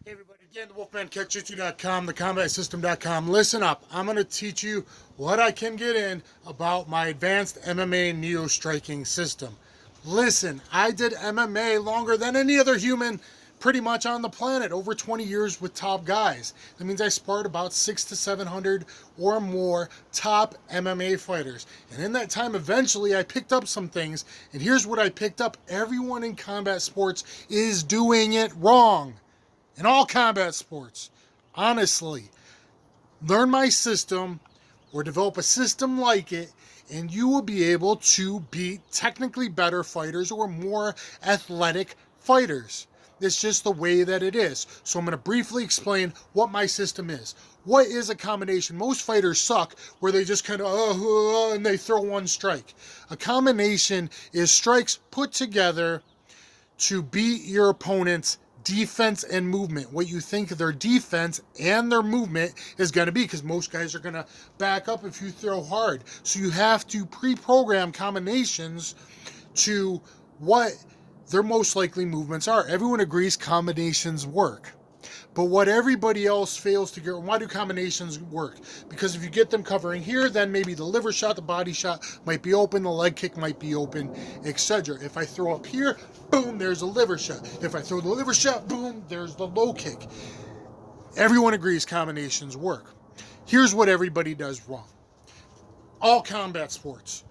Hey everybody, Dan the Wolfman, Jiu-jitsu.com, thecombatsystem.com. Listen up, I'm going to teach you what I can get in about my advanced MMA neo-striking system. Listen, I did MMA longer than any other human pretty much on the planet, over 20 years with top guys. That means I sparred about 600 to 700 or more top MMA fighters. And in that time, eventually I picked up some things, and here's what I picked up. Everyone in combat sports is doing it wrong. In all combat sports, honestly, learn my system or develop a system like it, and you will be able to beat technically better fighters or more athletic fighters. It's just the way that it is. So I'm going to briefly explain what my system is. What is a combination? Most fighters suck where they just kind of and they throw one strike. A combination is strikes put together to beat your opponent's defense and movement, what you think their defense and their movement is going to be, because most guys are going to back up if you throw hard. So you have to pre-program combinations to what their most likely movements are. Everyone agrees combinations work. But what everybody else fails to get, why do combinations work? Because if you get them covering here, then maybe the liver shot, the body shot might be open, the leg kick might be open, etc. If I throw up here, boom, there's a liver shot. If I throw the liver shot, boom, there's the low kick. Everyone agrees combinations work. Here's what everybody does wrong. All combat sports,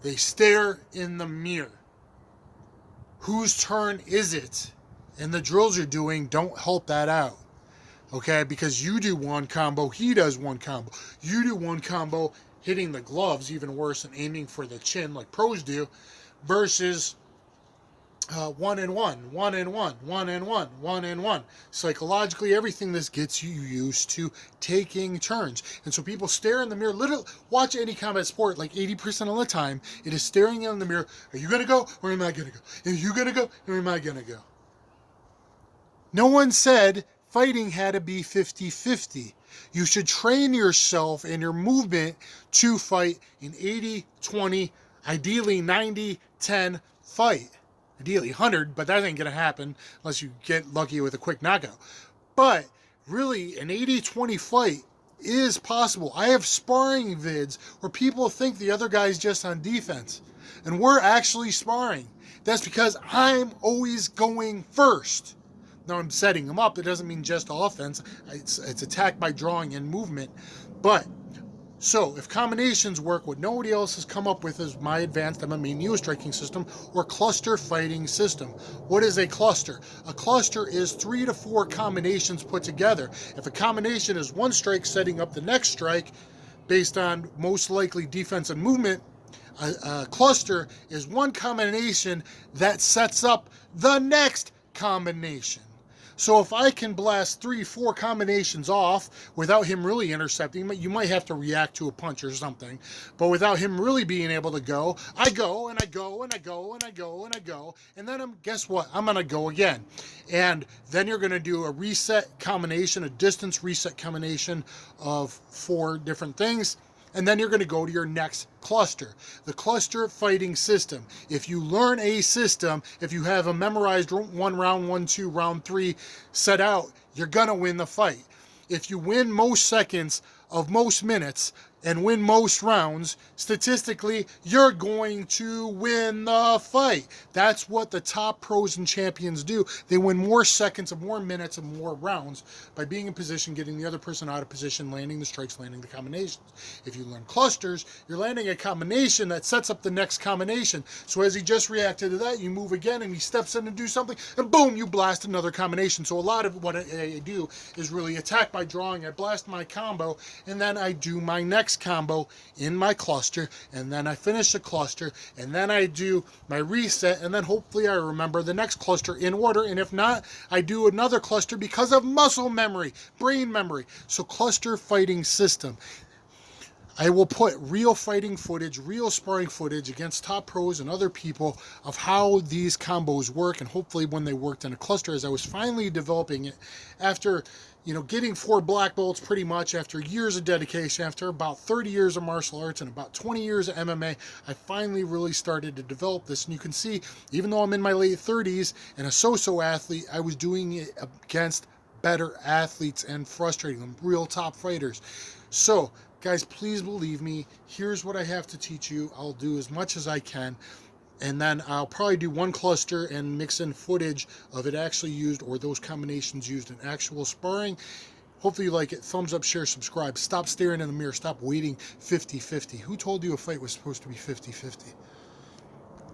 they stare in the mirror. Whose turn is it? And the drills you're doing don't help that out, okay? Because you do one combo, he does one combo. You do one combo, hitting the gloves, even worse, and aiming for the chin like pros do, versus one and one, one and one, one and one, one and one. Psychologically, everything this gets you used to taking turns. And so people stare in the mirror. Literally, watch any combat sport, like 80% of the time, it is staring in the mirror. Are you going to go or am I going to go? Are you going to go or am I going to go? No one said fighting had to be 50-50. You should train yourself and your movement to fight an 80-20, ideally 90-10 fight. Ideally 100, but that ain't going to happen unless you get lucky with a quick knockout. But really, an 80-20 fight is possible. I have sparring vids where people think the other guy's just on defense, and we're actually sparring. That's because I'm always going first. Now I'm setting them up. It doesn't mean just offense. It's attack by drawing and movement. But, so if combinations work, what nobody else has come up with is my advanced MMA neo-striking system or cluster fighting system. What is a cluster? A cluster is 3 to 4 combinations put together. If a combination is one strike setting up the next strike based on most likely defense and movement, a cluster is one combination that sets up the next combination. So if I can blast 3-4 combinations off without him really intercepting, you might have to react to a punch or something, but without him really being able to go, I go and I go and I go and I go and I go, and then guess what? I'm going to go again. And then you're going to do a reset combination, a distance reset combination of 4 different things. And then you're going to go to your next cluster, the cluster fighting system. If you learn a system, if you have a memorized 1 round, 1, 2, round 3 set out, you're going to win the fight. If you win most seconds of most minutes and win most rounds, statistically, you're going to win the fight. That's what the top pros and champions do. They win more seconds of more minutes and more rounds by being in position, getting the other person out of position, landing the strikes, landing the combinations. If you learn clusters, you're landing a combination that sets up the next combination. So as he just reacted to that, you move again and he steps in and do something, and boom, you blast another combination. So a lot of what I do is really attack by drawing. I blast my combo, and then I do my next combo in my cluster, and then I finish the cluster, and then I do my reset, and then hopefully I remember the next cluster in order, and if not, I do another cluster because of muscle memory, brain memory. So cluster fighting system. I will put real fighting footage, real sparring footage against top pros and other people of how these combos work, and hopefully when they worked in a cluster, as I was finally developing it after getting 4 black belts pretty much, after years of dedication, after about 30 years of martial arts and about 20 years of MMA, I finally really started to develop this. And you can see, even though I'm in my late 30s and a so-so athlete, I was doing it against better athletes and frustrating them, real top fighters. So, guys, please believe me. Here's what I have to teach you. I'll do as much as I can. And then I'll probably do one cluster and mix in footage of it actually used, or those combinations used in actual sparring. Hopefully you like it. Thumbs up, share, subscribe. Stop staring in the mirror. Stop waiting 50-50. Who told you a fight was supposed to be 50-50?